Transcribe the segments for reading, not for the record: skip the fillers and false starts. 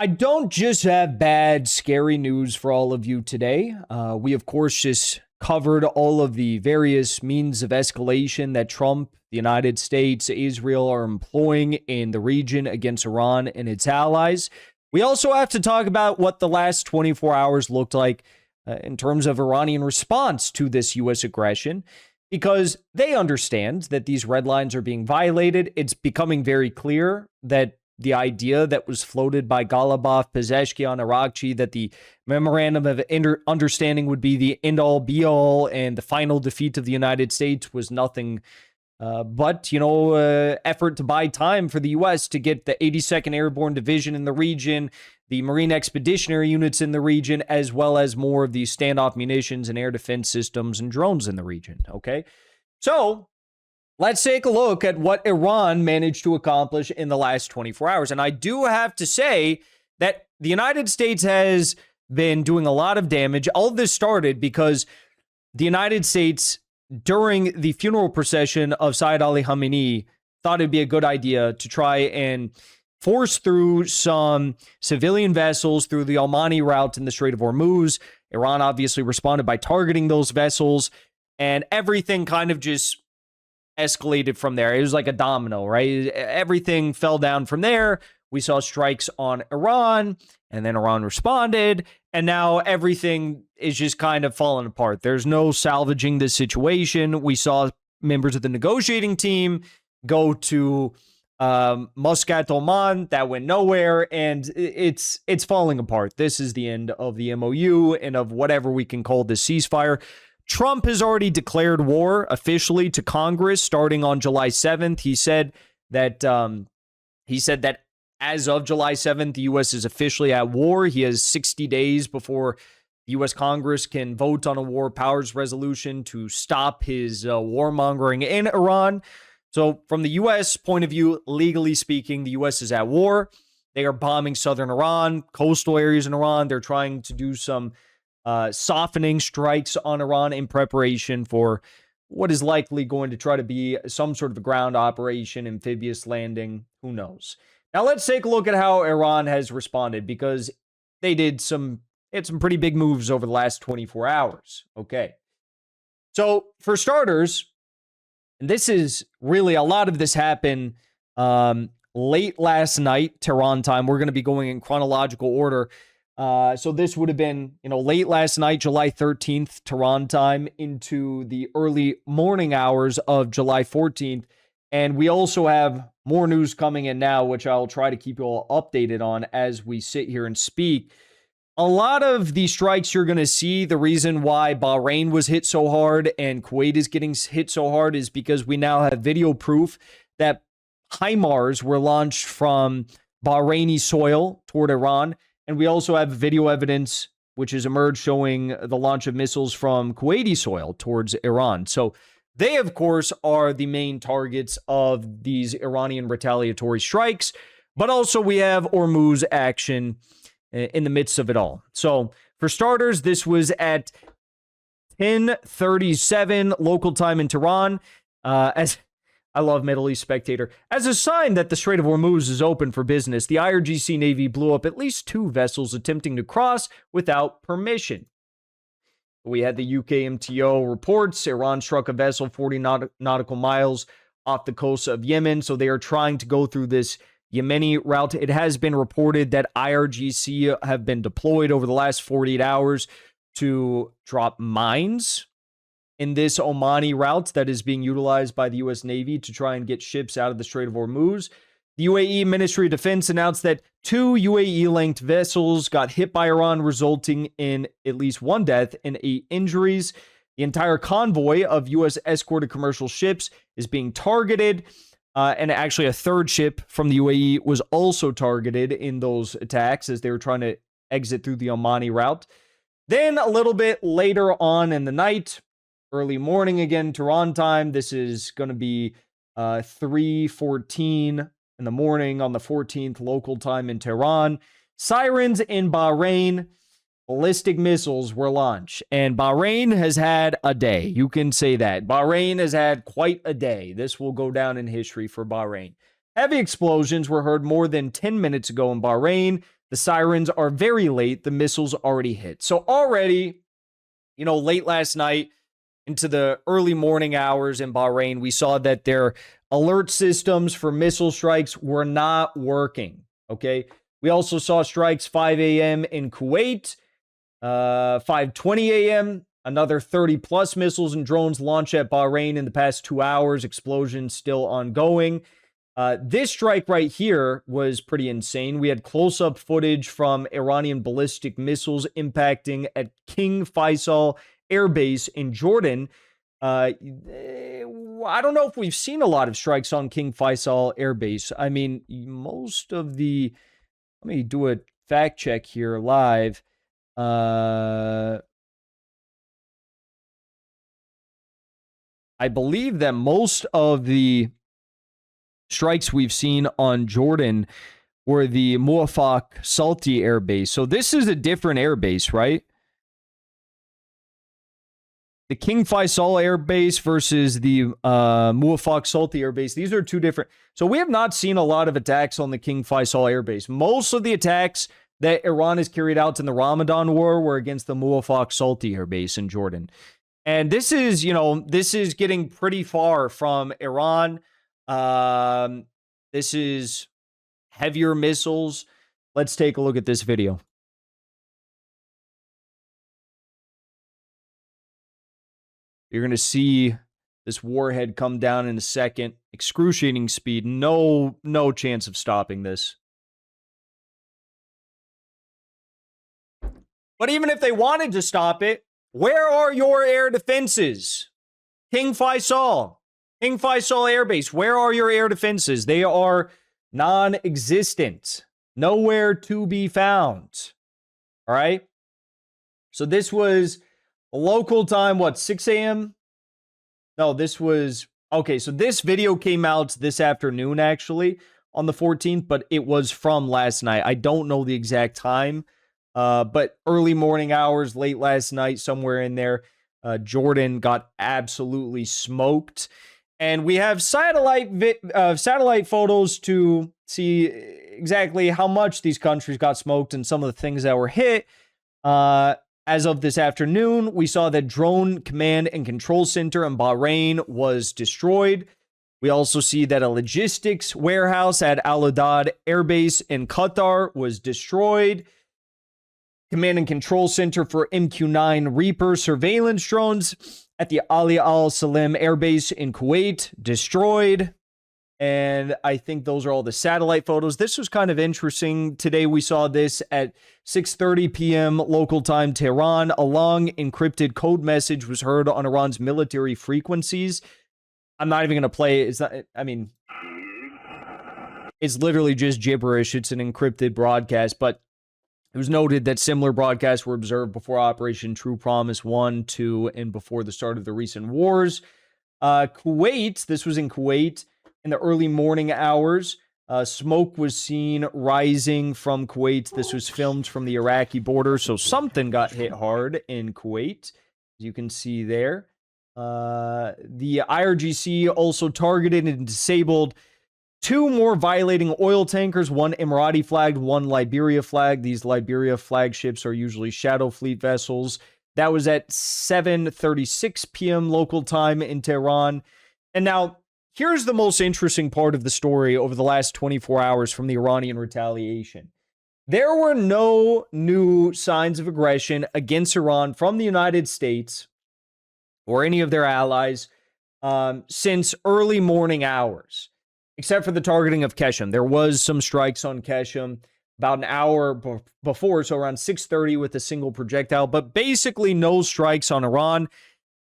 I don't just have bad, scary news for all of you today. We, of course, just covered all of the various means of escalation that Trump, the United States, Israel are employing in the region against Iran and its allies. We also have to talk about what the last 24 hours looked like in terms of Iranian response to this U.S. aggression, because they understand that these red lines are being violated. It's becoming very clear that the idea that was floated by Ghalibaf, Pezeshkian, Arakchi, that the memorandum of understanding would be the end-all, be-all, and the final defeat of the United States was nothing but, effort to buy time for the U.S. to get the 82nd Airborne Division in the region, the Marine Expeditionary Units in the region, as well as more of these standoff munitions and air defense systems and drones in the region, okay? So let's take a look at what Iran managed to accomplish in the last 24 hours. And I do have to say that the United States has been doing a lot of damage. All of this started because the United States, during the funeral procession of Sayyid Ali Khamenei, thought it'd be a good idea to try and force through some civilian vessels through the Omani route in the Strait of Hormuz. Iran obviously responded by targeting those vessels, and everything kind of just escalated from there. It was like a domino, right? Everything fell down from there. We saw strikes on Iran, and then Iran responded, and now everything is just kind of falling apart. There's no salvaging this situation. We saw members of the negotiating team go to Muscat, Oman. That went nowhere, and it's falling apart. This is the end of the MOU and of whatever we can call this ceasefire. Trump has already declared war officially to Congress starting on July 7th. He said that as of July 7th, the U.S. is officially at war. He has 60 days before the U.S. Congress can vote on a war powers resolution to stop his warmongering in Iran. So from the U.S. point of view, legally speaking, the U.S. is at war. They are bombing southern Iran, coastal areas in Iran. They're trying to do some softening strikes on Iran in preparation for what is likely going to try to be some sort of a ground operation, amphibious landing. Who knows? Now let's take a look at how Iran has responded, because they had some pretty big moves over the last 24 hours. Okay. So for starters, and this is really a lot of this happened late last night, Tehran time. We're going to be going in chronological order. So this would have been, late last night, July 13th, Tehran time, into the early morning hours of July 14th. And we also have more news coming in now, which I'll try to keep you all updated on as we sit here and speak. A lot of the strikes you're going to see, the reason why Bahrain was hit so hard and Kuwait is getting hit so hard is because we now have video proof that HIMARS were launched from Bahraini soil toward Iran. And we also have video evidence which has emerged showing the launch of missiles from Kuwaiti soil towards Iran. So they, of course, are the main targets of these Iranian retaliatory strikes. But also we have Hormuz action in the midst of it all. So for starters, this was at 10:37 local time in Tehran. As I love Middle East Spectator. As a sign that the Strait of Hormuz is open for business, the IRGC Navy blew up at least 2 vessels attempting to cross without permission. We had the UK MTO reports Iran struck a vessel 40 nautical miles off the coast of Yemen, so they are trying to go through this Yemeni route. It has been reported that IRGC have been deployed over the last 48 hours to drop mines in this Omani route that is being utilized by the U.S. Navy to try and get ships out of the Strait of Hormuz. The UAE Ministry of Defense announced that 2 UAE-linked vessels got hit by Iran, resulting in at least 1 death and 8 injuries. The entire convoy of U.S. escorted commercial ships is being targeted. And actually, a 3rd ship from the UAE was also targeted in those attacks as they were trying to exit through the Omani route. Then a little bit later on in the night, early morning again, Tehran time, this is going to be 3:14 in the morning on the 14th local time in Tehran. Sirens in Bahrain. Ballistic missiles were launched, and Bahrain has had a day. You can say that. Bahrain has had quite a day. This will go down in history for Bahrain. Heavy explosions were heard more than 10 minutes ago in Bahrain. The sirens are very late. The missiles already hit. So already, late last night into the early morning hours in Bahrain, we saw that their alert systems for missile strikes were not working. Okay. We also saw strikes 5 a.m. in Kuwait, 5:20 a.m. Another 30 plus missiles and drones launched at Bahrain in the past 2 hours. Explosions still ongoing. This strike right here was pretty insane. We had close-up footage from Iranian ballistic missiles impacting at King Faisal Air Base in Jordan. I don't know if we've seen a lot of strikes on King Faisal Air Base. I mean, most of the... Let me do a fact check here live. I believe that most of the strikes we've seen on Jordan were the Muwafaq Salti Air Base. So this is a different air base, right? The King Faisal Air Base versus the Muwafaq Salti Air Base. These are two different. So we have not seen a lot of attacks on the King Faisal Air Base. Most of the attacks that Iran has carried out in the Ramadan War were against the Muwafaq Salti Air Base in Jordan. And this is, this is getting pretty far from Iran. This is heavier missiles. Let's take a look at this video. You're going to see this warhead come down in a second. Excruciating speed. No chance of stopping this. But even if they wanted to stop it, where are your air defenses? King Faisal Air Base, where are your air defenses? They are non-existent. Nowhere to be found. All right? So this was local time, 6 a.m.? No, this was... Okay, so this video came out this afternoon, actually, on the 14th, but it was from last night. I don't know the exact time, but early morning hours, late last night, somewhere in there, Jordan got absolutely smoked. And we have satellite photos to see exactly how much these countries got smoked and some of the things that were hit. As of this afternoon, we saw that drone command and control center in Bahrain was destroyed. We also see that a logistics warehouse at Al Adad Air Base in Qatar was destroyed. Command and control center for MQ-9 Reaper surveillance drones at the Ali Al Salim Air Base in Kuwait, destroyed. And I think those are all the satellite photos. This was kind of interesting. Today we saw this at 6:30 p.m. local time, Tehran. A long encrypted code message was heard on Iran's military frequencies. I'm not even going to play it. It's not, I mean, it's literally just gibberish. It's an encrypted broadcast, but it was noted that similar broadcasts were observed before Operation True Promise 1, 2, and before the start of the recent wars. Kuwait, this was in Kuwait. In the early morning hours, smoke was seen rising from Kuwait. This was filmed from the Iraqi border, so something got hit hard in Kuwait, as you can see there. The IRGC also targeted and disabled 2 more violating oil tankers, one Emirati flagged, one Liberia flagged. These Liberia flagships are usually Shadow Fleet vessels. That was at 7:36 p.m. local time in Tehran. And now, here's the most interesting part of the story over the last 24 hours from the Iranian retaliation. There were no new signs of aggression against Iran from the United States or any of their allies since early morning hours, except for the targeting of Keshem. There was some strikes on Keshem about an hour before, so around 6:30 with a single projectile, but basically no strikes on Iran.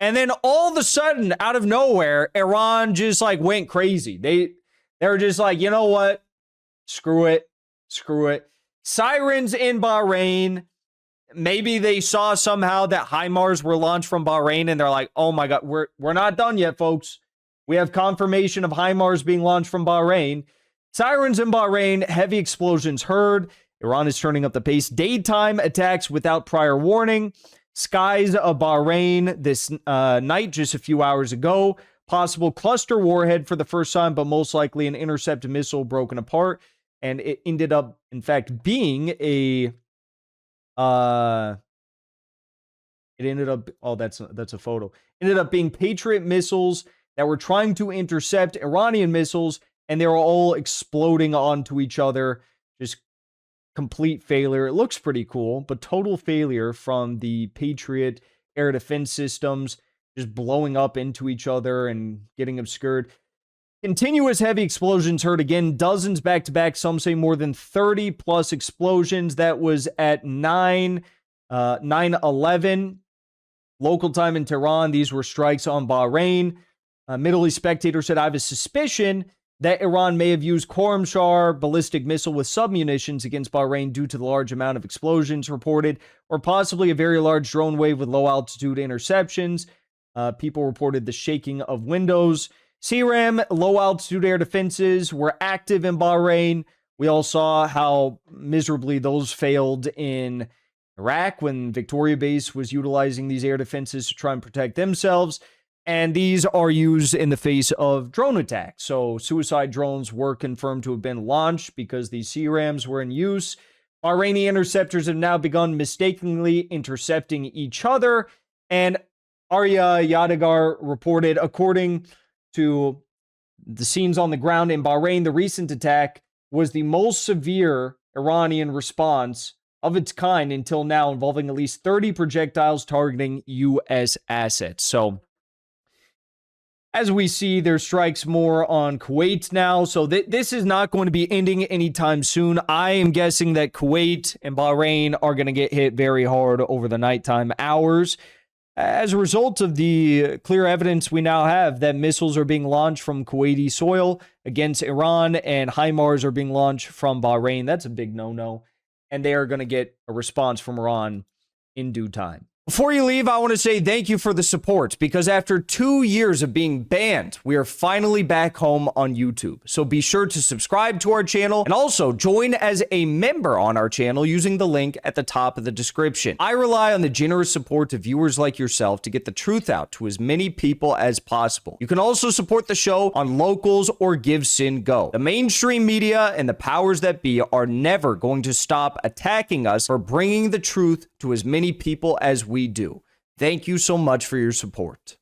And then all of a sudden, out of nowhere, Iran just went crazy. They were just like, you know what? Screw it. Sirens in Bahrain. Maybe they saw somehow that HIMARS were launched from Bahrain, and they're like, oh my God, we're not done yet, folks. We have confirmation of HIMARS being launched from Bahrain. Sirens in Bahrain, heavy explosions heard. Iran is turning up the pace. Daytime attacks without prior warning. Skies of Bahrain this night, just a few hours ago. Possible cluster warhead for the first time, but most likely an intercepted missile broken apart. And it ended up, in fact, being a it ended up, oh, that's a photo. It ended up being Patriot missiles that were trying to intercept Iranian missiles, and they were all exploding onto each other. Just complete failure. It looks pretty cool, but total failure from the Patriot air defense systems, just blowing up into each other and getting obscured. Continuous heavy explosions heard again, dozens back to back. Some say more than 30 plus explosions. That was at 9/11 local time in Tehran. These were strikes on Bahrain. Middle East Spectator said, I have a suspicion that Iran may have used Khorramshahr ballistic missile with submunitions against Bahrain due to the large amount of explosions reported, or possibly a very large drone wave with low altitude interceptions. People reported the shaking of windows. CRAM, low altitude air defenses, were active in Bahrain. We all saw how miserably those failed in Iraq when Victoria Base was utilizing these air defenses to try and protect themselves. And these are used in the face of drone attacks. So suicide drones were confirmed to have been launched because these CRAMs were in use. Bahraini interceptors have now begun mistakenly intercepting each other. And Arya Yadigar reported, according to the scenes on the ground in Bahrain, the recent attack was the most severe Iranian response of its kind until now, involving at least 30 projectiles targeting U.S. assets. So, as we see, there's strikes more on Kuwait now. So this is not going to be ending anytime soon. I am guessing that Kuwait and Bahrain are going to get hit very hard over the nighttime hours as a result of the clear evidence we now have that missiles are being launched from Kuwaiti soil against Iran, and HIMARS are being launched from Bahrain. That's a big no-no. And they are going to get a response from Iran in due time. Before you leave, I want to say thank you for the support, because after 2 years of being banned, we are finally back home on YouTube. So be sure to subscribe to our channel and also join as a member on our channel using the link at the top of the description. I rely on the generous support of viewers like yourself to get the truth out to as many people as possible. You can also support the show on Locals or Give Sin Go. The mainstream media and the powers that be are never going to stop attacking us for bringing the truth to as many people as we do. Thank you so much for your support.